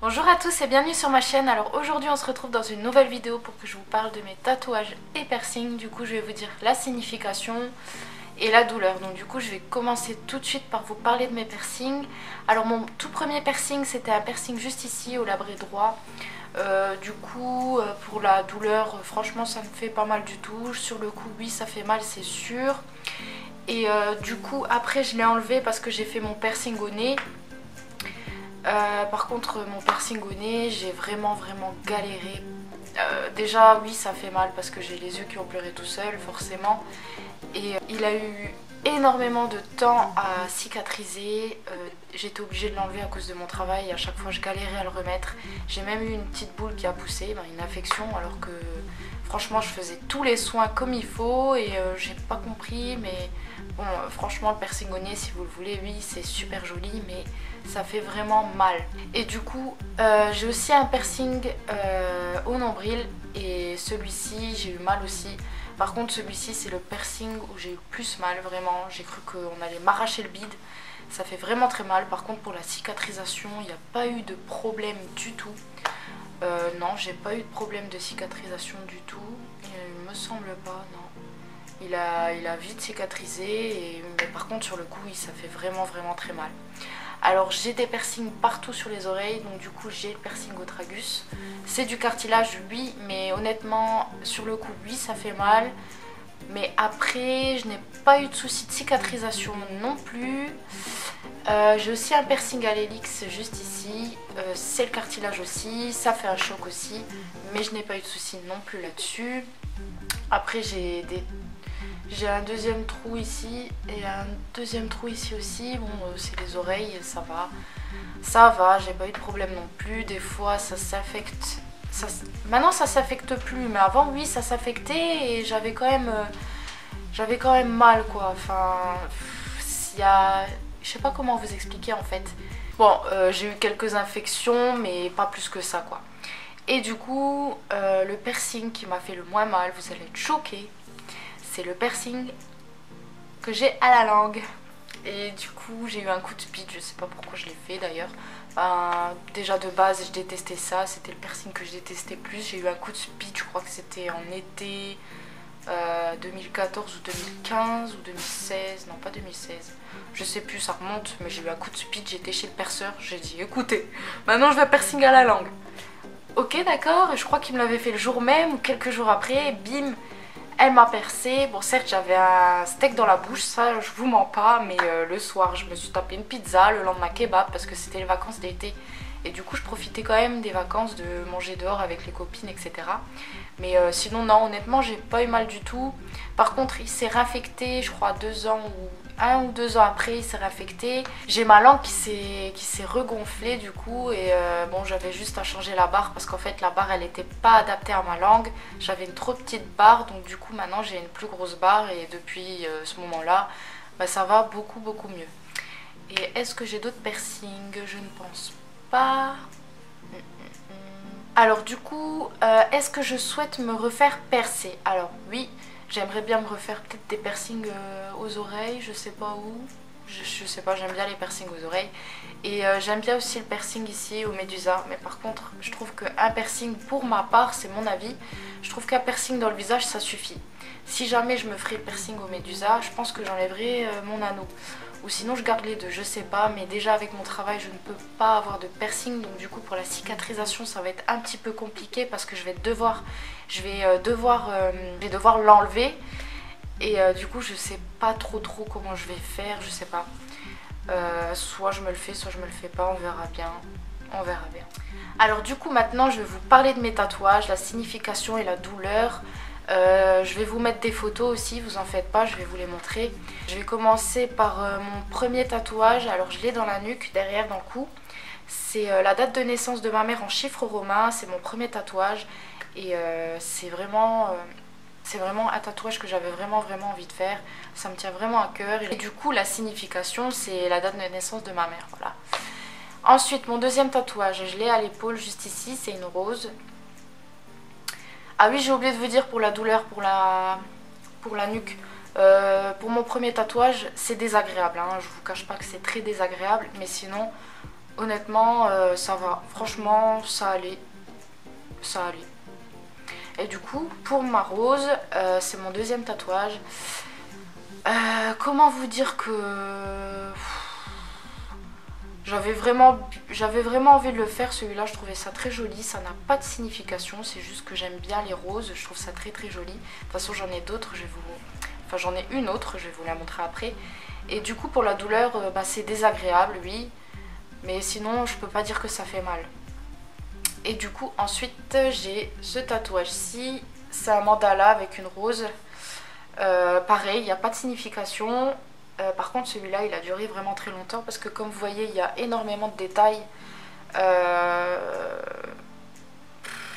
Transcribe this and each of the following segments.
Bonjour à tous et bienvenue sur ma chaîne. Alors aujourd'hui on se retrouve dans une nouvelle vidéo pour que je vous parle de mes tatouages et piercings. Du coup je vais vous dire la signification et la douleur. Donc du coup je vais commencer tout de suite par vous parler de mes piercings. Alors mon tout premier piercing c'était un piercing juste ici au labret droit. Pour la douleur franchement ça me fait pas mal du tout. Sur le coup oui ça fait mal c'est sûr. Et du coup après je l'ai enlevé parce que j'ai fait mon piercing au nez. Par contre mon piercing au nez j'ai vraiment galéré. Déjà oui ça fait mal parce que j'ai les yeux qui ont pleuré tout seul forcément. Et il a eu énormément de temps à cicatriser. J'étais obligée de l'enlever à cause de mon travail et à chaque fois je galérais à le remettre. J'ai même eu une petite boule qui a poussé, une infection, alors que franchement je faisais tous les soins comme il faut et j'ai pas compris. Mais bon franchement le piercing au nez si vous le voulez oui c'est super joli mais ça fait vraiment mal. Et du coup j'ai aussi un piercing au nombril et celui-ci j'ai eu mal aussi. Par contre celui-ci c'est le piercing où j'ai eu plus mal vraiment. J'ai cru qu'on allait m'arracher le bide. Ça fait vraiment très mal. Par contre pour la cicatrisation il n'y a pas eu de problème du tout. Non j'ai pas eu de problème de cicatrisation du tout. Il me semble pas non. Il a vite cicatrisé mais par contre sur le coup oui, ça fait vraiment très mal. Alors j'ai des piercings partout sur les oreilles, donc du coup j'ai le piercing au tragus. C'est du cartilage oui, mais honnêtement sur le coup oui ça fait mal. Mais après je n'ai pas eu de soucis de cicatrisation non plus. J'ai aussi un piercing à l'hélix juste ici, c'est le cartilage aussi, ça fait un choc aussi. Mais je n'ai pas eu de soucis non plus là-dessus. Après j'ai un deuxième trou ici et un deuxième trou ici aussi. Bon c'est les oreilles, ça va, j'ai pas eu de problème non plus. Des fois ça s'affecte, maintenant ça s'affecte plus, mais avant oui ça s'affectait et j'avais quand même mal quoi. Enfin je sais pas comment vous expliquer en fait. Bon j'ai eu quelques infections mais pas plus que ça quoi. Et du coup le piercing qui m'a fait le moins mal, vous allez être choqués, c'est le piercing que j'ai à la langue. Et du coup j'ai eu un coup de speed, je sais pas pourquoi je l'ai fait d'ailleurs. Déjà de base je détestais ça, c'était le piercing que je détestais plus. J'ai eu un coup de speed, je crois que c'était en été 2014 ou 2015 ou 2016, non pas 2016, je sais plus, ça remonte. Mais j'ai eu un coup de speed, j'étais chez le perceur, j'ai dit écoutez, maintenant je vais piercing à la langue. Ok d'accord, et je crois qu'il me l'avait fait le jour même ou quelques jours après, bim, elle m'a percé. Bon certes j'avais un steak dans la bouche, ça je vous mens pas, mais le soir je me suis tapé une pizza, le lendemain kebab parce que c'était les vacances d'été. Et du coup je profitais quand même des vacances de manger dehors avec les copines etc. Mais sinon non honnêtement j'ai pas eu mal du tout. Par contre il s'est réinfecté je crois 1 ou 2 ans après il s'est réinfecté. J'ai ma langue qui s'est regonflée du coup et bon j'avais juste à changer la barre parce qu'en fait la barre elle était pas adaptée à ma langue. J'avais une trop petite barre donc du coup maintenant j'ai une plus grosse barre et depuis ce moment là ça va beaucoup mieux. Et est-ce que j'ai d'autres piercings? Je ne pense pas. Alors du coup est-ce que je souhaite me refaire percer? Alors oui, j'aimerais bien me refaire peut-être des piercings aux oreilles, je sais pas où. Je sais pas, j'aime bien les piercings aux oreilles. Et j'aime bien aussi le piercing ici au médusa. Mais par contre, je trouve qu'un piercing, pour ma part, c'est mon avis, je trouve qu'un piercing dans le visage, ça suffit. Si jamais je me ferais le piercing au médusa, je pense que j'enlèverais mon anneau. Ou sinon je garde les deux, je sais pas. Mais déjà avec mon travail, je ne peux pas avoir de piercing. Donc du coup pour la cicatrisation, ça va être un petit peu compliqué parce que je vais devoir l'enlever. Et du coup je sais pas trop comment je vais faire, je sais pas. Soit je me le fais, soit je me le fais pas, on verra bien. On verra bien. Alors du coup maintenant je vais vous parler de mes tatouages, la signification et la douleur. Je vais vous mettre des photos aussi, vous en faites pas, je vais vous les montrer. Je vais commencer par mon premier tatouage, alors je l'ai dans la nuque, derrière dans le cou. C'est la date de naissance de ma mère en chiffres romains, c'est mon premier tatouage. Et c'est vraiment un tatouage que j'avais vraiment envie de faire. Ça me tient vraiment à cœur. Et du coup la signification c'est la date de naissance de ma mère, voilà. Ensuite mon deuxième tatouage, je l'ai à l'épaule juste ici, c'est une rose. Ah oui j'ai oublié de vous dire pour la douleur, pour la nuque. Pour mon premier tatouage c'est désagréable, hein. Je vous cache pas que c'est très désagréable. Mais sinon honnêtement ça va, franchement ça allait, ça allait. Et du coup pour ma rose, c'est mon deuxième tatouage. Comment vous dire que j'avais vraiment envie de le faire, celui-là. Je trouvais ça très joli, ça n'a pas de signification, c'est juste que j'aime bien les roses, je trouve ça très très joli. De toute façon j'en ai d'autres, j'en ai une autre, je vais vous la montrer après. Et du coup pour la douleur, c'est désagréable, oui, mais sinon je peux pas dire que ça fait mal. Et du coup ensuite j'ai ce tatouage-ci, c'est un mandala avec une rose. Pareil, il n'y a pas de signification. Par contre celui-là il a duré vraiment très longtemps parce que comme vous voyez il y a énormément de détails.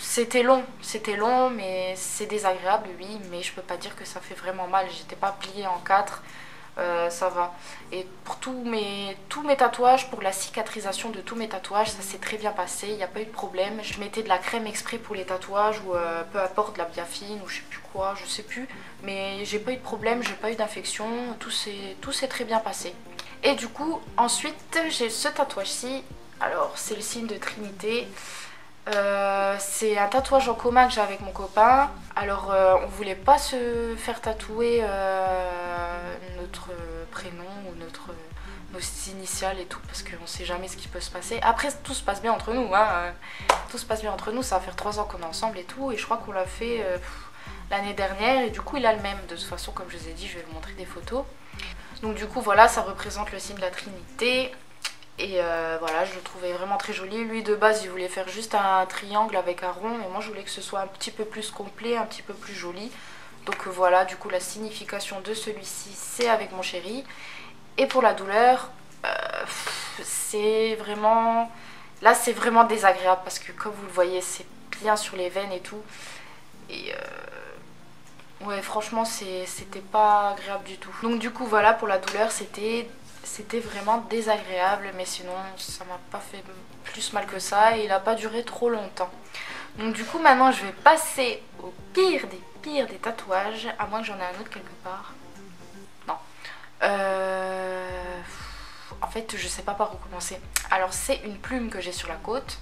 C'était long mais c'est désagréable, oui, mais je peux pas dire que ça fait vraiment mal, j'étais pas pliée en quatre. Ça va. Et pour tous mes tatouages, pour la cicatrisation de tous mes tatouages, ça s'est très bien passé, il n'y a pas eu de problème. Je mettais de la crème exprès pour les tatouages ou peu importe, de la biafine ou je sais plus quoi, je sais plus. Mais j'ai pas eu de problème, j'ai pas eu d'infection, tout s'est très bien passé. Et du coup, ensuite, j'ai ce tatouage-ci. Alors, c'est le signe de Trinité. C'est un tatouage en commun que j'ai avec mon copain. Alors on voulait pas se faire tatouer notre prénom ou nos initiales et tout parce qu'on sait jamais ce qui peut se passer. Après tout se passe bien entre nous, hein. Tout se passe bien entre nous, ça va faire 3 ans qu'on est ensemble et tout. Et je crois qu'on l'a fait l'année dernière et du coup il a le même. De toute façon comme je vous ai dit je vais vous montrer des photos. Donc du coup voilà, ça représente le signe de la Trinité. Et voilà, je le trouvais vraiment très joli. Lui de base il voulait faire juste un triangle avec un rond, mais moi je voulais que ce soit un petit peu plus complet, un petit peu plus joli. Donc voilà, du coup la signification de celui-ci c'est avec mon chéri. Et pour la douleur, c'est vraiment... Là c'est vraiment désagréable parce que comme vous le voyez c'est bien sur les veines et tout. Et ouais franchement c'était pas agréable du tout. Donc du coup voilà, pour la douleur c'était vraiment désagréable, mais sinon ça m'a pas fait plus mal que ça et il a pas duré trop longtemps. Donc du coup maintenant je vais passer au pire des tatouages, à moins que j'en ai un autre quelque part. Non. En fait je sais pas par où commencer. Alors c'est une plume que j'ai sur la côte.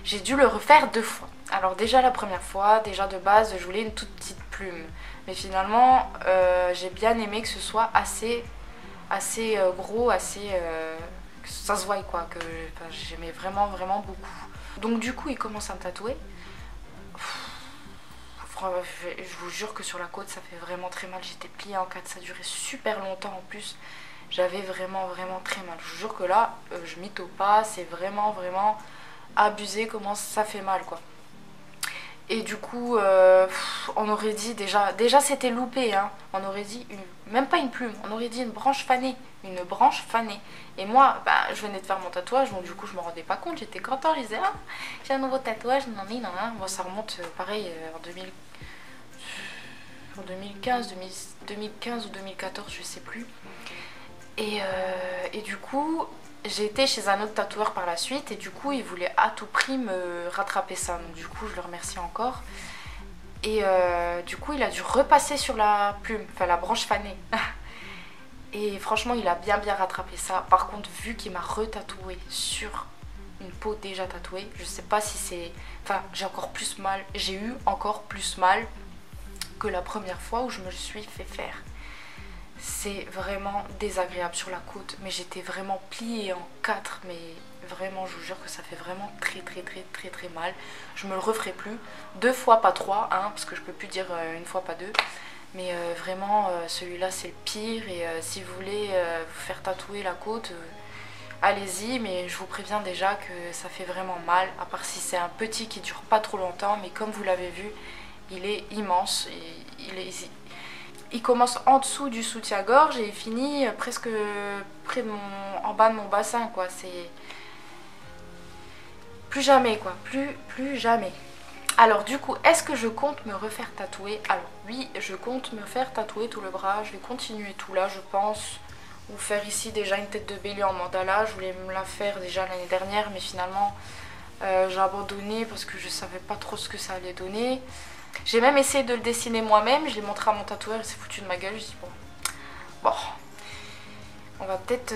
J'ai dû le refaire 2 fois. Alors déjà la première fois, déjà de base je voulais une toute petite plume. Mais finalement j'ai bien aimé que ce soit assez gros, que ça se voit quoi, que j'aimais vraiment beaucoup. Donc du coup il commence à me tatouer. Je vous jure que sur la côte ça fait vraiment très mal, j'étais pliée en 4, ça durait super longtemps en plus. J'avais vraiment très mal. Je vous jure que là je mytho pas, c'est vraiment abusé comment ça fait mal quoi. Et du coup, on aurait dit déjà c'était loupé, hein. On aurait dit, même pas une plume, on aurait dit une branche fanée. Une branche fanée. Et moi, je venais de faire mon tatouage, donc du coup je me rendais pas compte, j'étais contente, je disais, ah, j'ai un nouveau tatouage, non. Moi ça remonte pareil en 2015 ou 2014, je sais plus. Et du coup... J'ai été chez un autre tatoueur par la suite et du coup il voulait à tout prix me rattraper ça, donc du coup je le remercie encore. Et du coup il a dû repasser sur la plume, enfin la branche fanée. Et franchement il a bien rattrapé ça. Par contre vu qu'il m'a retatoué sur une peau déjà tatouée, je sais pas si c'est... Enfin j'ai eu encore plus mal que la première fois où je me le suis fait faire. C'est vraiment désagréable sur la côte, mais j'étais vraiment pliée en 4, mais vraiment je vous jure que ça fait vraiment très mal. Je me le referai plus, 2 fois pas 3, hein, parce que je peux plus dire une fois pas 2. Mais vraiment celui-là c'est le pire et si vous voulez vous faire tatouer la côte, allez-y, mais je vous préviens déjà que ça fait vraiment mal, à part si c'est un petit qui dure pas trop longtemps, mais comme vous l'avez vu, il est immense, il commence en dessous du soutien-gorge et il finit presque près de en bas de mon bassin quoi. C'est plus jamais quoi, plus jamais. Alors du coup, est-ce que je compte me refaire tatouer? Alors oui, je compte me faire tatouer tout le bras. Je vais continuer tout là, je pense. Ou faire ici déjà une tête de bélier en mandala. Je voulais me la faire déjà l'année dernière, mais finalement j'ai abandonné parce que je savais pas trop ce que ça allait donner. J'ai même essayé de le dessiner moi-même, je l'ai montré à mon tatoueur, il s'est foutu de ma gueule, je dis bon, on va peut-être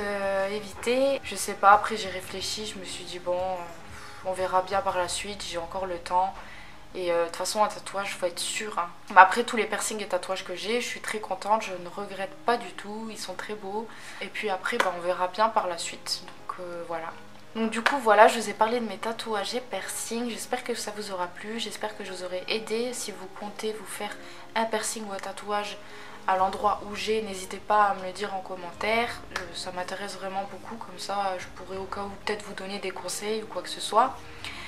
éviter. Je sais pas, après j'ai réfléchi, je me suis dit bon, on verra bien par la suite, j'ai encore le temps. Et de toute façon un tatouage, faut être sûr, hein. Mais après tous les piercings et tatouages que j'ai, je suis très contente, je ne regrette pas du tout, ils sont très beaux. Et puis après on verra bien par la suite, donc voilà. Donc du coup voilà, je vous ai parlé de mes tatouages et piercings, j'espère que ça vous aura plu, j'espère que je vous aurai aidé. Si vous comptez vous faire un piercing ou un tatouage à l'endroit où j'ai, n'hésitez pas à me le dire en commentaire, ça m'intéresse vraiment beaucoup, comme ça je pourrais au cas où peut-être vous donner des conseils ou quoi que ce soit.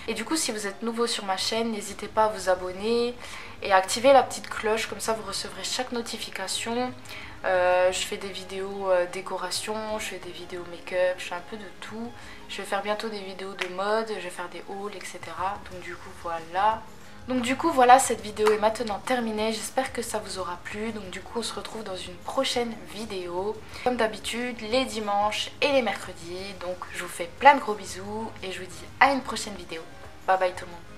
Et du coup si vous êtes nouveau sur ma chaîne, n'hésitez pas à vous abonner et à activer la petite cloche, comme ça vous recevrez chaque notification. Je fais des vidéos décoration, je fais des vidéos make-up, je fais un peu de tout. Je vais faire bientôt des vidéos de mode, je vais faire des hauls, etc. Donc du coup voilà, cette vidéo est maintenant terminée, j'espère que ça vous aura plu. Donc du coup on se retrouve dans une prochaine vidéo, comme d'habitude les dimanches et les mercredis. Donc je vous fais plein de gros bisous et je vous dis à une prochaine vidéo. Bye bye tout le monde.